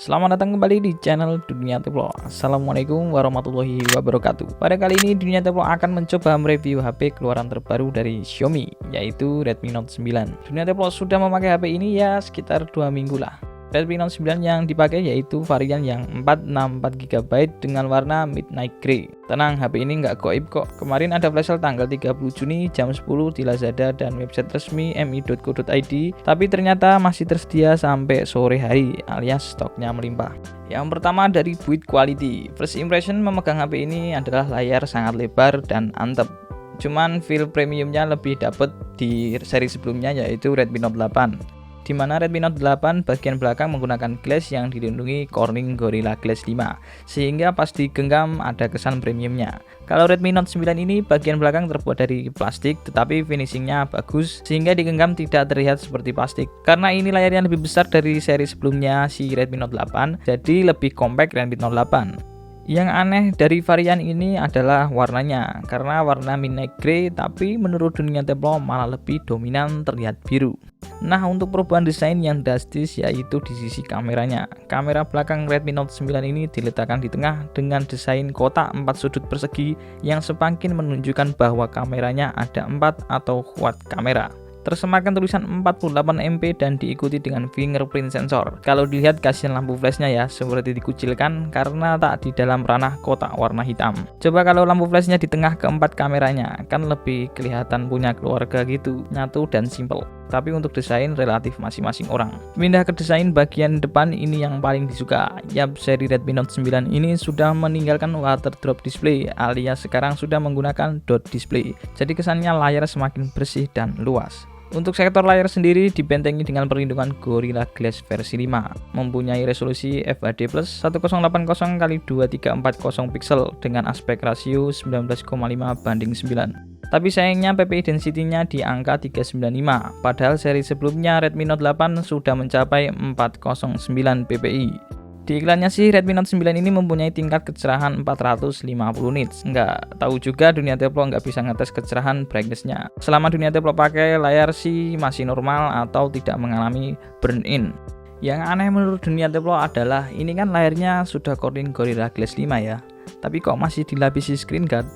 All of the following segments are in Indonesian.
Selamat datang kembali di channel Dunia Tevlog. Assalamualaikum warahmatullahi wabarakatuh. Pada kali ini Dunia Tevlog akan mencoba mereview HP keluaran terbaru dari Xiaomi, yaitu Redmi Note 9. Dunia Tevlog sudah memakai HP ini ya sekitar 2 minggu lah. Redmi Note 9 yang dipakai yaitu varian yang 464GB dengan warna Midnight Grey. Tenang, HP ini nggak goib kok. Kemarin ada flash sale tanggal 30 Juni jam 10 di Lazada dan website resmi mi.co.id, tapi ternyata masih tersedia sampai sore hari alias stoknya melimpah. Yang pertama dari build quality. First impression memegang HP ini adalah layar sangat lebar dan antep. Cuman feel premiumnya lebih dapet di seri sebelumnya yaitu Redmi Note 8. Di mana Redmi Note 8 bagian belakang menggunakan glass yang dilindungi Corning Gorilla Glass 5, sehingga pas digenggam ada kesan premiumnya. Kalau Redmi Note 9 ini bagian belakang terbuat dari plastik, tetapi finishingnya bagus sehingga digenggam tidak terlihat seperti plastik. Karena ini layarnya lebih besar dari seri sebelumnya si Redmi Note 8, jadi lebih compact Redmi Note 8. Yang aneh dari varian ini adalah warnanya, karena warna midnight grey tapi menurut Dunia Tevlog malah lebih dominan terlihat biru. Nah, untuk perubahan desain yang drastis yaitu di sisi kameranya. Kamera belakang Redmi Note 9 ini diletakkan di tengah dengan desain kotak 4 sudut persegi yang semakin menunjukkan bahwa kameranya ada 4 atau quad kamera. Tersematkan tulisan 48MP dan diikuti dengan fingerprint sensor. Kalau dilihat kasihan lampu flashnya ya, seperti dikucilkan karena tak di dalam ranah kotak warna hitam. Coba kalau lampu flashnya di tengah keempat kameranya, kan lebih kelihatan punya keluarga gitu, nyatu dan simple. Tapi untuk desain relatif masing-masing orang. Pindah ke desain bagian depan ini yang paling disuka. Yap, seri Redmi Note 9 ini sudah meninggalkan water drop display alias sekarang sudah menggunakan dot display. Jadi kesannya layar semakin bersih dan luas. Untuk sektor layar sendiri dibentengi dengan perlindungan Gorilla Glass versi 5, mempunyai resolusi FHD+ 1080x2340 pixel dengan aspek rasio 19,5:9. Tapi sayangnya PPI density-nya di angka 395, padahal seri sebelumnya Redmi Note 8 sudah mencapai 409 PPI. Di iklannya sih Redmi Note 9 ini mempunyai tingkat kecerahan 450 nits. Nggak tahu juga Dunia Tevlog nggak bisa ngetes kecerahan brightness-nya. Selama Dunia Tevlog pakai layar sih masih normal atau tidak mengalami burn-in. Yang aneh menurut Dunia Tevlog adalah ini kan layarnya sudah Corning Gorilla Glass 5 ya, tapi kok masih dilapisi screen guard?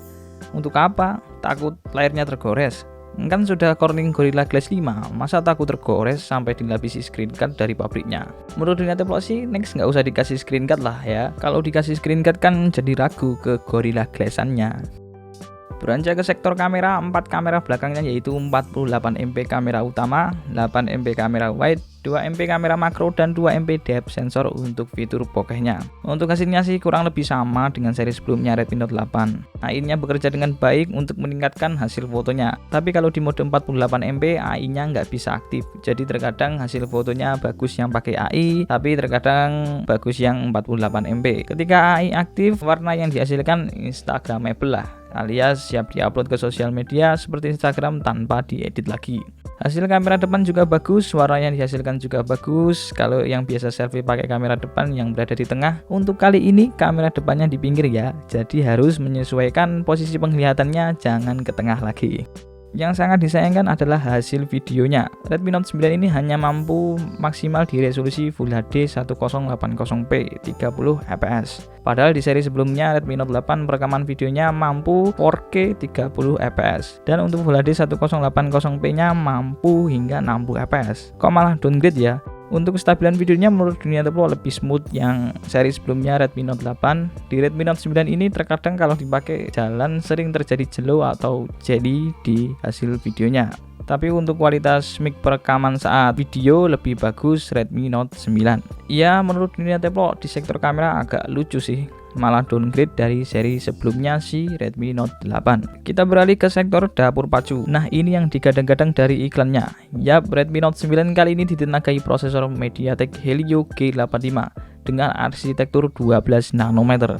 Untuk apa? Takut layarnya tergores? Kan sudah Corning Gorilla Glass 5, masa takut tergores sampai dilapisi screen guard dari pabriknya? Menurut Dunia Tevlog sih next nggak usah dikasih screen guard lah ya. Kalau dikasih screen guard kan jadi ragu ke Gorilla Glass-annya. Beranjak ke sektor kamera, 4 kamera belakangnya yaitu 48MP kamera utama, 8MP kamera wide, 2MP kamera makro, dan 2MP depth sensor untuk fitur bokehnya. Untuk hasilnya sih kurang lebih sama dengan seri sebelumnya Redmi Note 8. AI-nya bekerja dengan baik untuk meningkatkan hasil fotonya. Tapi kalau di mode 48MP AI-nya nggak bisa aktif. Jadi terkadang hasil fotonya bagus yang pakai AI, tapi terkadang bagus yang 48MP. Ketika AI aktif, warna yang dihasilkan instagramable lah, alias siap diupload ke sosial media seperti Instagram tanpa diedit lagi. Hasil kamera depan juga bagus, warna yang dihasilkan juga bagus. Kalau yang biasa selfie pakai kamera depan yang berada di tengah, untuk kali ini kamera depannya di pinggir ya, jadi harus menyesuaikan posisi penglihatannya, jangan ke tengah lagi. Yang sangat disayangkan adalah hasil videonya. Redmi Note 9 ini hanya mampu maksimal di resolusi Full HD 1080p 30fps. Padahal di seri sebelumnya Redmi Note 8 perekaman videonya mampu 4K 30fps. Dan untuk Full HD 1080p-nya mampu hingga 60fps. Kok malah downgrade ya? Untuk kestabilan videonya menurut Dunia Tevlog lebih smooth yang seri sebelumnya Redmi Note 8. Di Redmi Note 9 ini terkadang kalau dipakai jalan sering terjadi jelo atau jelly di hasil videonya. Tapi untuk kualitas mic perekaman saat video lebih bagus Redmi Note 9. Ya, menurut Dunia Tevlog di sektor kamera agak lucu sih, malah downgrade dari seri sebelumnya si Redmi Note 8. Kita beralih ke sektor dapur pacu. Nah, ini yang digadang-gadang dari iklannya. Yap, Redmi Note 9 kali ini ditenagai prosesor MediaTek Helio G85 dengan arsitektur 12 nanometer.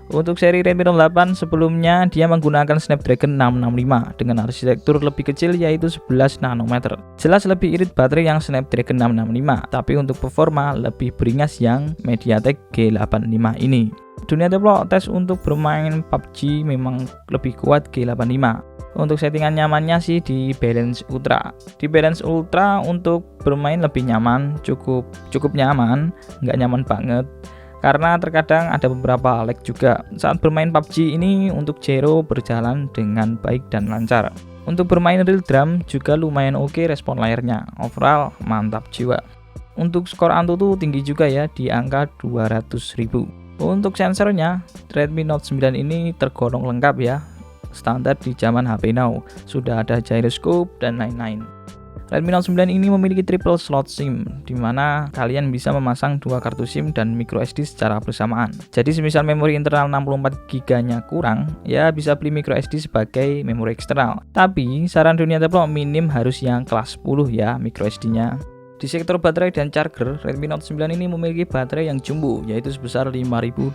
Untuk seri Redmi Note 8 sebelumnya dia menggunakan Snapdragon 665 dengan arsitektur lebih kecil yaitu 11 nanometer. Jelas lebih irit baterai yang Snapdragon 665, tapi untuk performa lebih beringas yang MediaTek G85 ini. Dunia develop tes untuk bermain PUBG memang lebih kuat G85. Untuk settingan nyamannya sih di Balance Ultra. Di Balance Ultra untuk bermain lebih nyaman, cukup nyaman, nggak nyaman banget. Karena terkadang ada beberapa lag juga. Saat bermain PUBG ini untuk Zero berjalan dengan baik dan lancar. Untuk bermain real drum juga lumayan oke respon layarnya. Overall mantap jiwa. Untuk skor Antutu tinggi juga ya di angka 200.000. Untuk sensornya Redmi Note 9 ini tergolong lengkap ya. Standar di zaman HP now. Sudah ada gyroscope dan lain-lain. Redmi Note 9 ini memiliki triple slot SIM, di mana kalian bisa memasang 2 kartu SIM dan microSD secara bersamaan. Jadi semisal memori internal 64GB-nya kurang, ya bisa beli microSD sebagai memori eksternal. Tapi saran dunia develop minim harus yang kelas 10 ya microSD-nya. Di sektor baterai dan charger, Redmi Note 9 ini memiliki baterai yang jumbo, yaitu sebesar 5020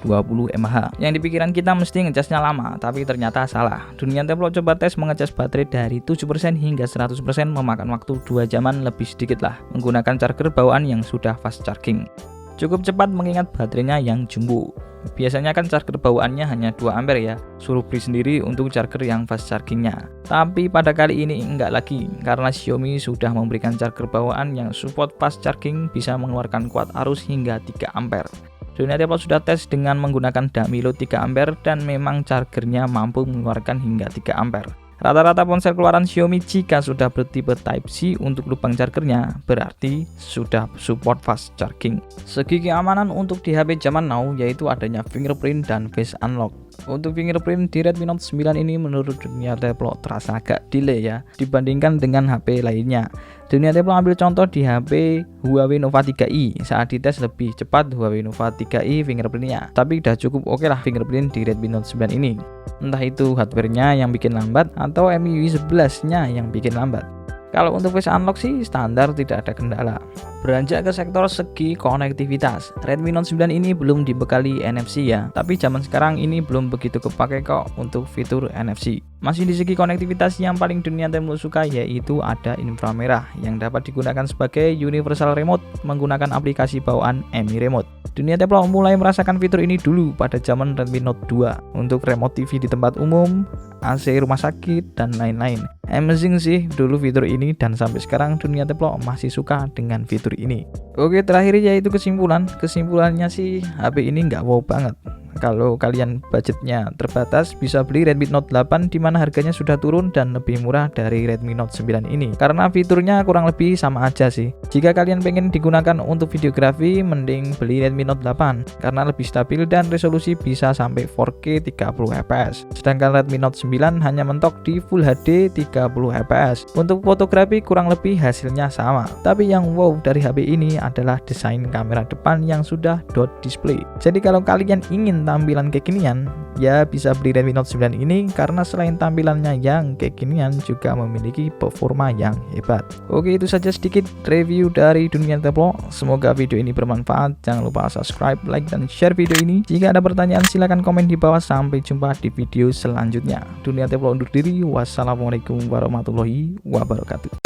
mAh. Yang di pikiran kita mesti ngecasnya lama, tapi ternyata salah. Dunia develop coba tes mengecas baterai dari 7% hingga 100% memakan waktu 2 jaman lebih sedikit lah, menggunakan charger bawaan yang sudah fast charging. Cukup cepat mengingat baterainya yang jumbo. Biasanya kan charger bawaannya hanya 2 ampere ya, suruh beli sendiri untuk charger yang fast chargingnya. Tapi pada kali ini enggak lagi, karena Xiaomi sudah memberikan charger bawaan yang support fast charging bisa mengeluarkan kuat arus hingga 3 ampere. Dunia develop sudah tes dengan menggunakan dummy load 3 ampere dan memang chargernya mampu mengeluarkan hingga 3 ampere. Rata-rata ponsel keluaran Xiaomi jika sudah bertipe Type-C untuk lubang chargernya berarti sudah support fast charging. Segi keamanan untuk di HP zaman now yaitu adanya fingerprint dan face unlock. Untuk fingerprint di Redmi Note 9 ini menurut dunia develop terasa agak delay ya dibandingkan dengan HP lainnya. Dunia develop ambil contoh di HP Huawei Nova 3i. Saat dites lebih cepat Huawei Nova 3i fingerprintnya, tapi udah cukup oke lah fingerprint di Redmi Note 9 ini. Entah itu hardware-nya yang bikin lambat atau MIUI 11-nya yang bikin lambat. Kalau untuk face unlock sih standar, tidak ada kendala. Beranjak ke sektor segi konektivitas, Redmi Note 9 ini belum dibekali NFC ya, tapi zaman sekarang ini belum begitu kepake kok untuk fitur NFC. Masih di segi konektivitas yang paling dunia develop suka yaitu ada inframerah yang dapat digunakan sebagai universal remote menggunakan aplikasi bawaan Mi Remote. Dunia develop mulai merasakan fitur ini dulu pada zaman Redmi Note 2 untuk remote TV di tempat umum, AC rumah sakit, dan lain-lain. Amazing sih dulu fitur ini dan sampai sekarang dunia develop masih suka dengan fitur ini. Oke, terakhir yaitu kesimpulan. Kesimpulannya sih HP ini nggak wow banget. Kalau kalian budgetnya terbatas bisa beli Redmi Note 8 di mana harganya sudah turun dan lebih murah dari Redmi Note 9 ini. Karena fiturnya kurang lebih sama aja sih. Jika kalian pengen digunakan untuk videografi mending beli Redmi Note 8 karena lebih stabil dan resolusi bisa sampai 4K 30 fps. Sedangkan Redmi Note 9 hanya mentok di Full HD 30 fps. Untuk fotografi kurang lebih hasilnya sama. Tapi yang wow dari HP ini adalah desain kamera depan yang sudah dot display. Jadi kalau kalian ingin tampilan kekinian, ya bisa beli Redmi Note 9 ini karena selain tampilannya yang kekinian juga memiliki performa yang hebat. Oke, itu saja sedikit review dari dunia develop. Semoga video ini bermanfaat. Jangan lupa subscribe, like, dan share video ini. Jika ada pertanyaan silahkan komen di bawah. Sampai jumpa di video selanjutnya. Dunia develop undur diri. Wassalamualaikum warahmatullahi wabarakatuh.